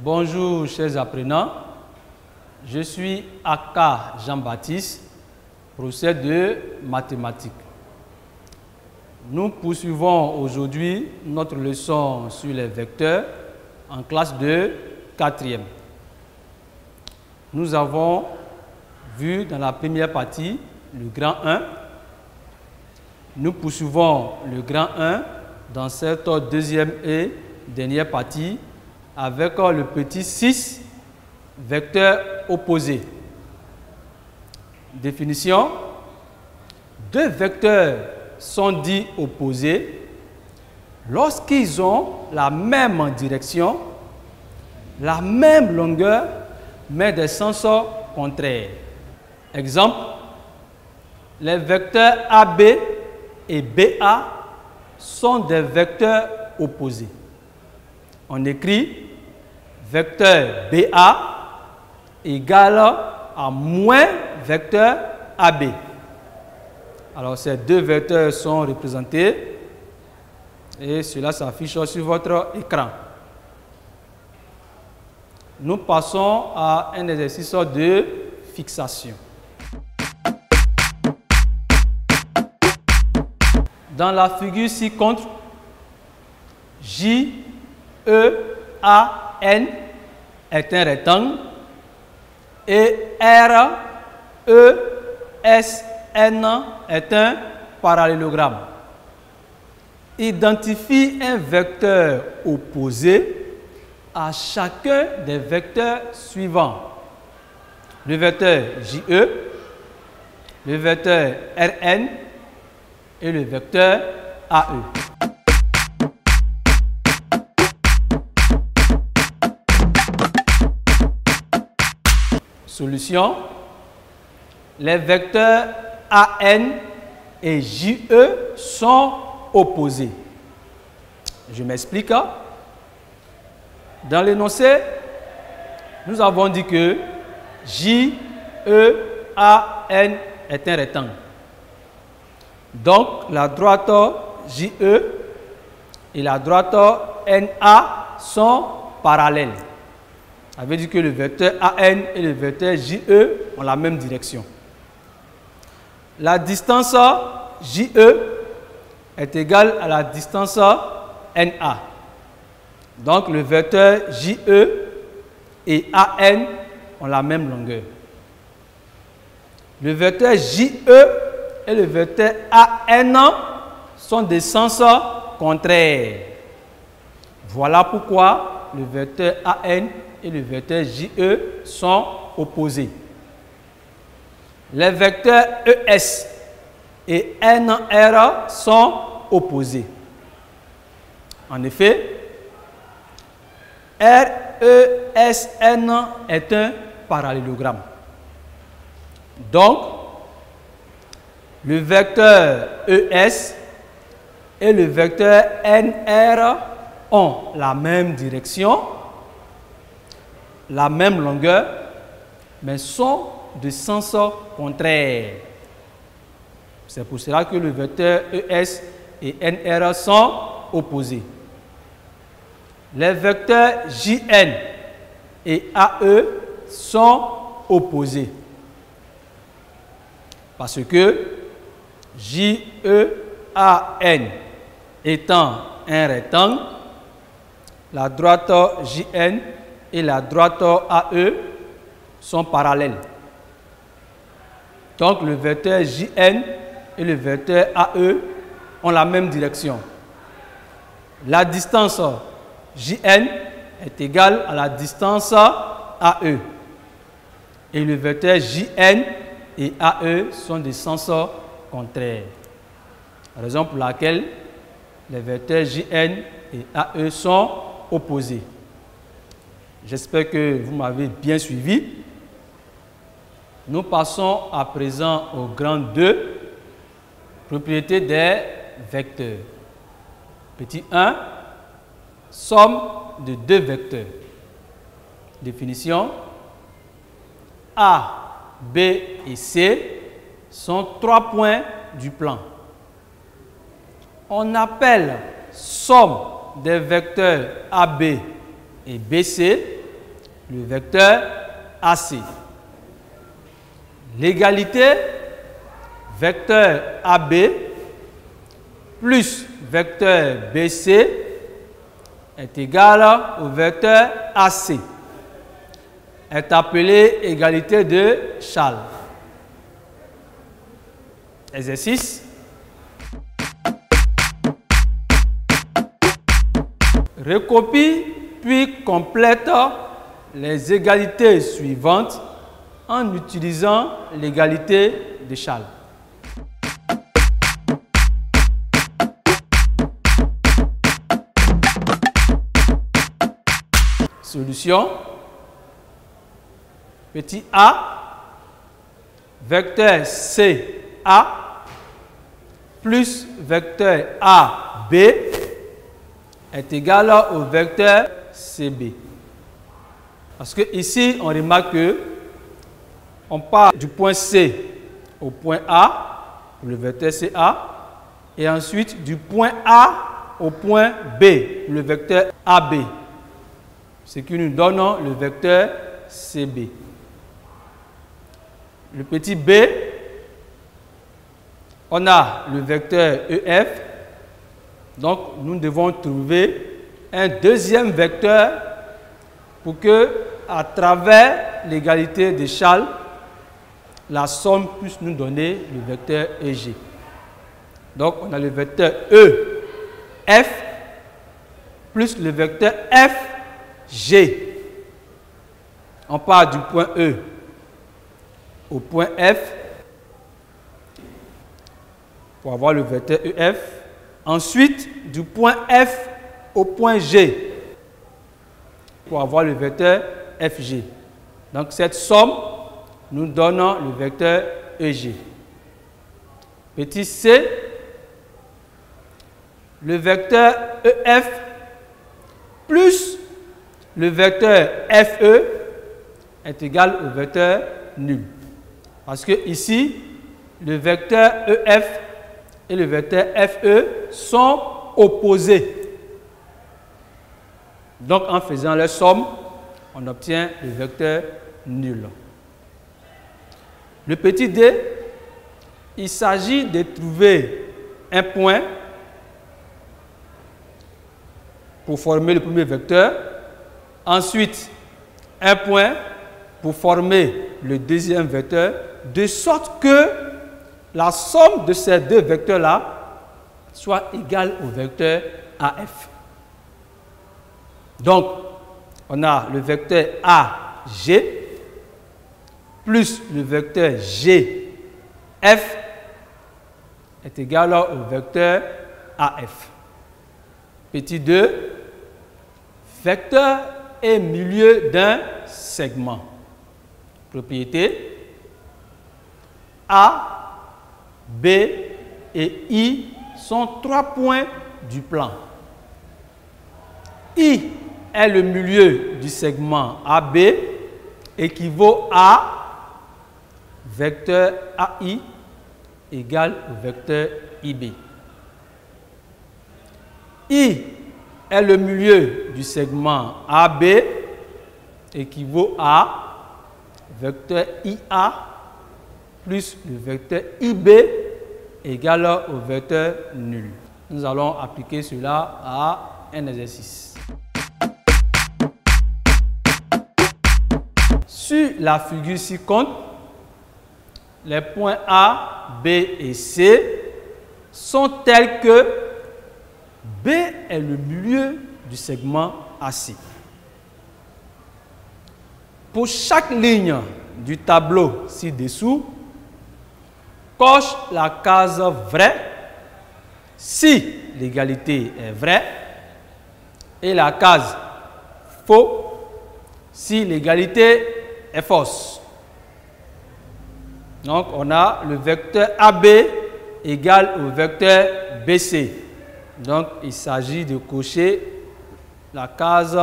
Bonjour chers apprenants, je suis Aka Jean-Baptiste, professeur de mathématiques. Nous poursuivons aujourd'hui notre leçon sur les vecteurs en classe de 4e. Nous avons vu dans la première partie le grand 1. Nous poursuivons le grand 1 dans cette deuxième et dernière partie avec le petit 6, vecteur opposé. Définition. Deux vecteurs sont dits opposés lorsqu'ils ont la même direction, la même longueur, mais des sens contraires. Exemple, les vecteurs AB et BA sont des vecteurs opposés. On écrit vecteur BA égale à moins vecteur AB. Alors ces deux vecteurs sont représentés et cela s'affiche sur votre écran. Nous passons à un exercice de fixation. Dans la figure ci-contre, JEAN est un rectangle et RESN est un parallélogramme. Identifie un vecteur opposé à chacun des vecteurs suivants. Le vecteur JE, le vecteur RN et le vecteur AE. Solution. Les vecteurs AN et JE sont opposés. Je m'explique. Dans l'énoncé, nous avons dit que JEAN est un rectangle. Donc, la droite JE et la droite NA sont parallèles. Ça veut dire que le vecteur AN et le vecteur JE ont la même direction. La distance JE est égale à la distance NA. Donc, le vecteur JE et AN ont la même longueur. Le vecteur JE et le vecteur AN sont des sens contraires. Voilà pourquoi le vecteur AN et le vecteur JE sont opposés. Les vecteurs ES et NR sont opposés. En effet, RESN est un parallélogramme. Donc, le vecteur ES et le vecteur NR ont la même direction, la même longueur, mais sont de sens contraires. C'est pour cela que le vecteur ES et NR sont opposés. Les vecteurs JN et AE sont opposés. Parce que JEAN étant un rectangle, la droite JN et la droite AE sont parallèles. Donc le vecteur JN et le vecteur AE ont la même direction. La distance JN est égale à la distance AE. Et le vecteur JN et AE sont des sens contraires. Raison pour laquelle les vecteurs JN et AE sont opposés. J'espère que vous m'avez bien suivi. Nous passons à présent au grand 2, propriété des vecteurs. Petit 1, somme de deux vecteurs. Définition. A, B et C sont 3 points du plan. On appelle somme des vecteurs AB et BC le vecteur AC. L'égalité vecteur AB plus vecteur BC est égal au vecteur AC. Est appelée égalité de Charles. Exercice. Recopie puis complète les égalités suivantes en utilisant l'égalité de Charles. Solution. Petit a, vecteur CA plus vecteur AB est égal au vecteur CB. Parce que ici, on remarque que on part du point C au point A pour le vecteur CA et ensuite du point A au point B pour le vecteur AB. Ce qui nous donne le vecteur CB. Le petit b, on a le vecteur EF. Donc, nous devons trouver un deuxième vecteur pour que, à travers l'égalité de Charles, la somme puisse nous donner le vecteur EG. Donc, on a le vecteur EF plus le vecteur FG. On part du point E au point F pour avoir le vecteur EF. Ensuite, du point F au point G pour avoir le vecteur FG. Donc, cette somme nous donne le vecteur EG. Petit c, le vecteur EF plus le vecteur FE est égal au vecteur nul. Parce que ici, le vecteur EF et le vecteur FE sont opposés. Donc, en faisant leur somme, on obtient le vecteur nul. Le petit d, il s'agit de trouver un point pour former le premier vecteur. Ensuite, un point pour former le deuxième vecteur, de sorte que la somme de ces deux vecteurs-là soit égale au vecteur AF. Donc, on a le vecteur AG plus le vecteur GF est égal au vecteur AF. Petit 2, vecteur et milieu d'un segment. Propriété A, B et I sont 3 points du plan. I est le milieu du segment AB, équivaut à vecteur AI égale au vecteur IB. I est le milieu du segment AB, équivaut à vecteur IA plus le vecteur IB égale au vecteur nul. Nous allons appliquer cela à un exercice. Sur la figure ci-contre, les points A, B et C sont tels que B est le milieu du segment AC. Pour chaque ligne du tableau ci-dessous, coche la case vraie si l'égalité est vraie et la case faux si l'égalité est fausse. Donc, on a le vecteur AB égale au vecteur BC. Donc, il s'agit de cocher la case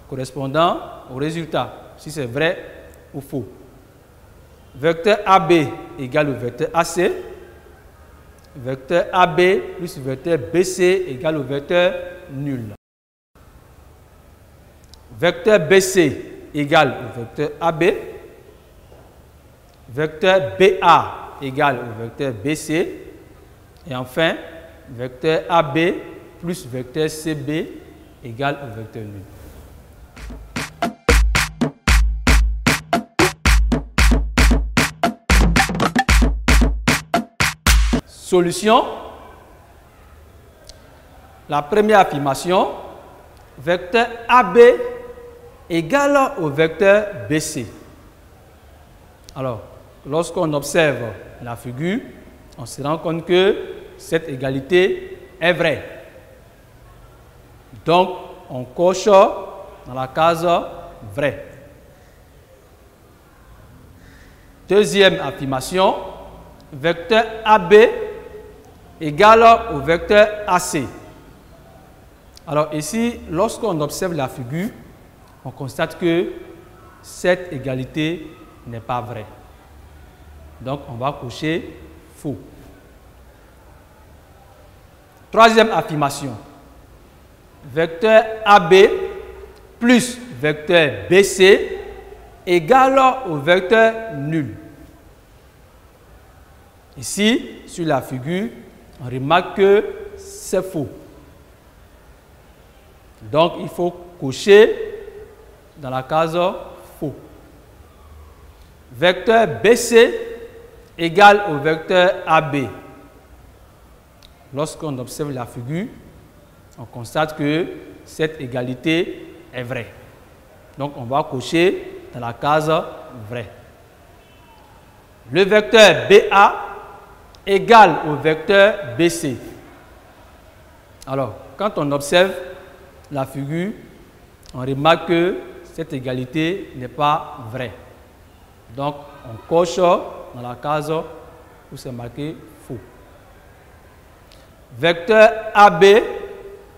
correspondant au résultat, si c'est vrai ou faux. Vecteur AB égale au vecteur AC. Vecteur AB plus vecteur BC égale au vecteur nul. Vecteur BC égale au vecteur AB. Vecteur BA égale au vecteur BC. Et enfin, vecteur AB plus vecteur CB égale au vecteur nul. Solution. La première affirmation, vecteur AB égale au vecteur BC. Alors, lorsqu'on observe la figure, on se rend compte que cette égalité est vraie. Donc, on coche dans la case vraie. Deuxième affirmation, vecteur AB égale au vecteur AC. Alors ici, lorsqu'on observe la figure, on constate que cette égalité n'est pas vraie. Donc, on va cocher faux. Troisième affirmation. Vecteur AB plus vecteur BC égale au vecteur nul. Ici, sur la figure, on remarque que c'est faux. Donc, il faut cocher dans la case faux. Vecteur BC égale au vecteur AB. Lorsqu'on observe la figure, on constate que cette égalité est vraie. Donc, on va cocher dans la case vraie. Le vecteur BA égale au vecteur BC. Alors, quand on observe la figure, on remarque que cette égalité n'est pas vraie. Donc, on coche dans la case où c'est marqué faux. Vecteur AB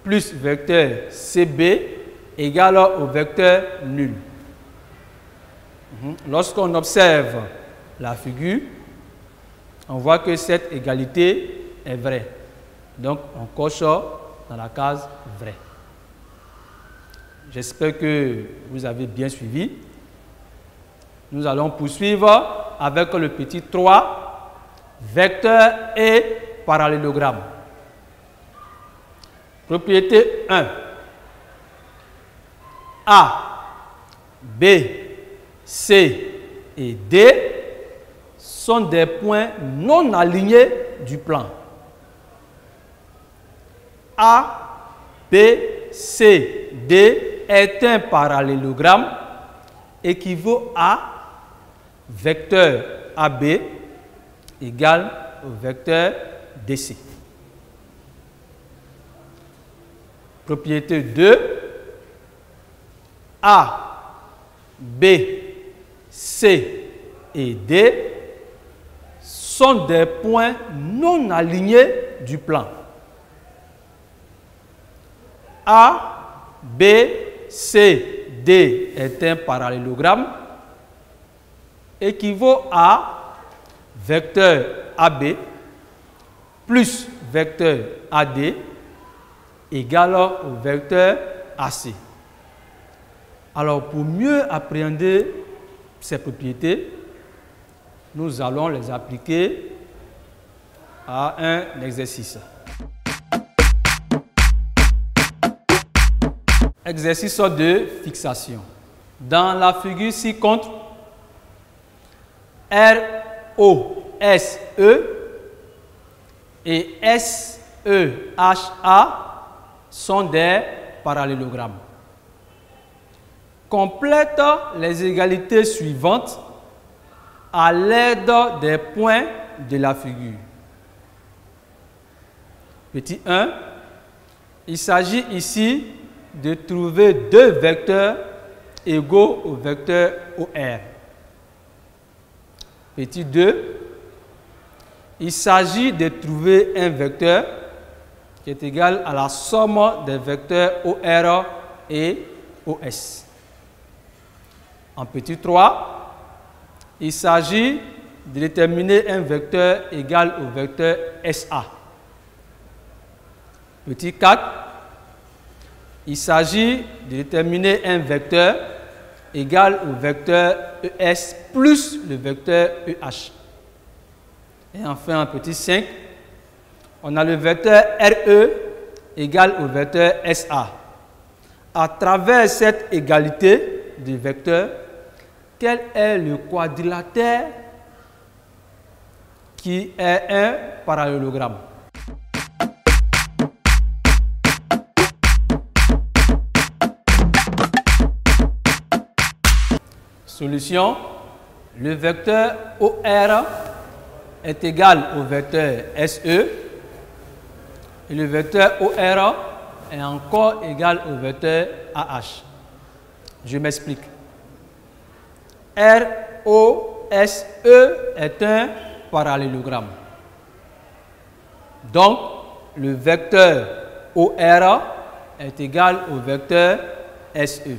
plus vecteur CB égale au vecteur nul. Lorsqu'on observe la figure, on voit que cette égalité est vraie. Donc, on coche dans la case vraie. J'espère que vous avez bien suivi. Nous allons poursuivre avec le petit 3, vecteur et parallélogramme. Propriété 1. A, B, C et D sont des points non alignés du plan. A, B, C, D est un parallélogramme équivaut à vecteur AB égale au vecteur DC. Propriété 2. A, B, C et D sont des points non alignés du plan. A, B, C, D est un parallélogramme équivaut à vecteur AB plus vecteur AD égale au vecteur AC. Alors, pour mieux appréhender ces propriétés, nous allons les appliquer à un exercice. Exercice de fixation. Dans la figure ci-contre, ROSE et SEHA sont des parallélogrammes. Complète les égalités suivantes à l'aide des points de la figure. Petit 1, il s'agit ici de trouver deux vecteurs égaux au vecteur OR. Petit 2, il s'agit de trouver un vecteur qui est égal à la somme des vecteurs OR et OS. En petit 3, il s'agit de déterminer un vecteur égal au vecteur SA. Petit 4, il s'agit de déterminer un vecteur égale au vecteur ES plus le vecteur EH. Et enfin, en petit 5, on a le vecteur RE égale au vecteur SA. À travers cette égalité de vecteurs, quel est le quadrilatère qui est un parallélogramme? Solution, le vecteur OR est égal au vecteur SE et le vecteur OR est encore égal au vecteur AH. Je m'explique. ROSE est un parallélogramme. Donc, le vecteur OR est égal au vecteur SE.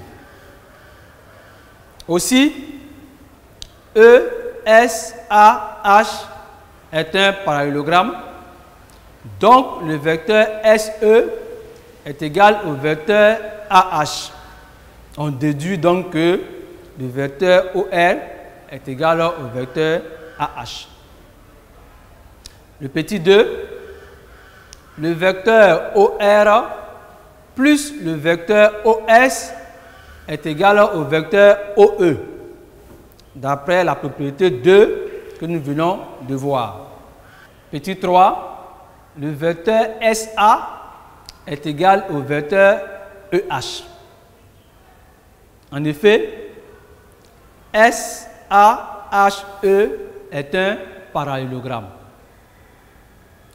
Aussi, ESAH est un parallélogramme. Donc, le vecteur SE est égal au vecteur AH. On déduit donc que le vecteur OR est égal au vecteur AH. Le petit 2, le vecteur OR plus le vecteur OS est égal au vecteur OE, d'après la propriété 2 que nous venons de voir. Petit 3, le vecteur SA est égal au vecteur EH. En effet, SAHE est un parallélogramme.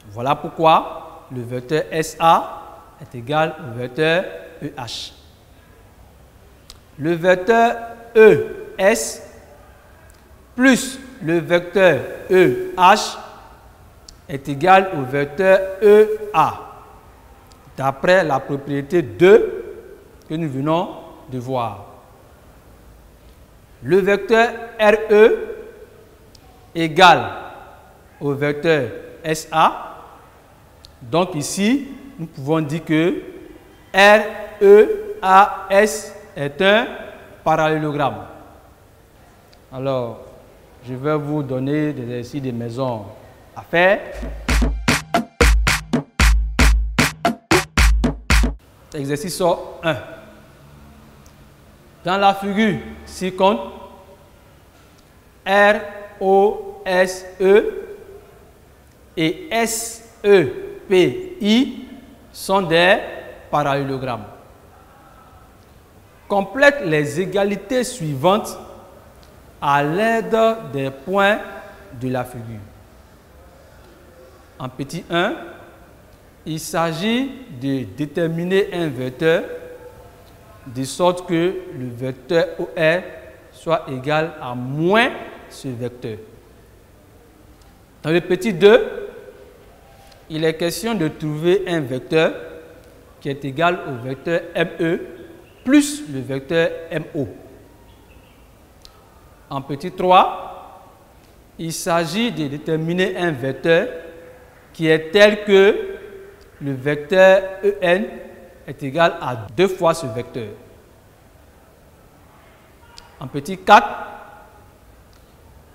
Voilà pourquoi le vecteur SA est égal au vecteur EH. Le vecteur ES plus le vecteur EH est égal au vecteur EA, d'après la propriété 2 que nous venons de voir. Le vecteur RE égale au vecteur SA. Donc ici, nous pouvons dire que REAS est un parallélogramme. Alors, je vais vous donner des exercices de maison à faire. Exercice 1. Dans la figure ci-contre, ROSE et SEPI sont des parallélogrammes. Complète les égalités suivantes à l'aide des points de la figure. En petit 1, il s'agit de déterminer un vecteur de sorte que le vecteur OR soit égal à moins ce vecteur. Dans le petit 2, il est question de trouver un vecteur qui est égal au vecteur ME plus le vecteur MO. En petit 3, il s'agit de déterminer un vecteur qui est tel que le vecteur EN est égal à 2 fois ce vecteur. En petit 4,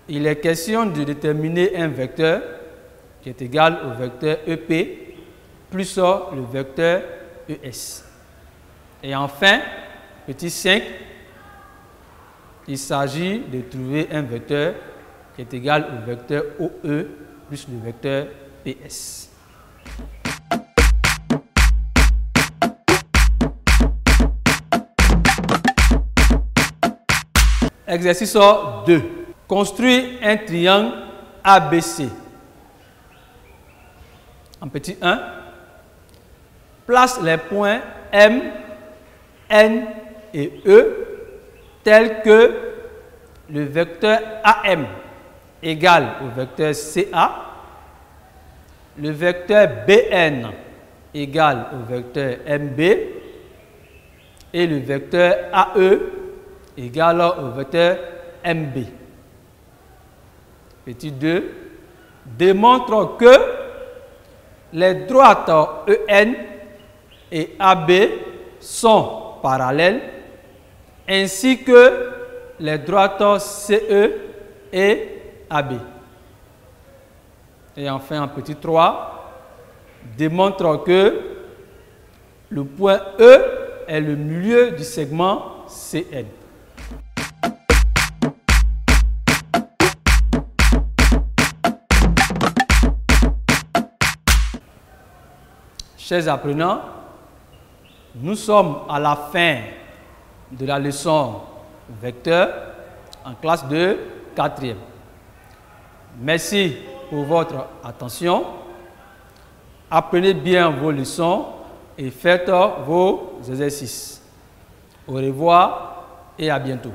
il est question de déterminer un vecteur qui est égal au vecteur EP plus le vecteur ES. Et enfin, petit 5, il s'agit de trouver un vecteur qui est égal au vecteur OE plus le vecteur PS. Exercice 2. Construire un triangle ABC. En petit 1, place les points M, N et E tels que le vecteur AM égale au vecteur CA, le vecteur BN égale au vecteur MB et le vecteur AE égale au vecteur MB. Petit 2, démontre que les droites EN et AB sont parallèles ainsi que les droites CE et AB. Et enfin, en petit 3, démontre que le point E est le milieu du segment CN. Chers apprenants, nous sommes à la fin de la leçon vecteur en classe de 4e. Merci pour votre attention. Apprenez bien vos leçons et faites vos exercices. Au revoir et à bientôt.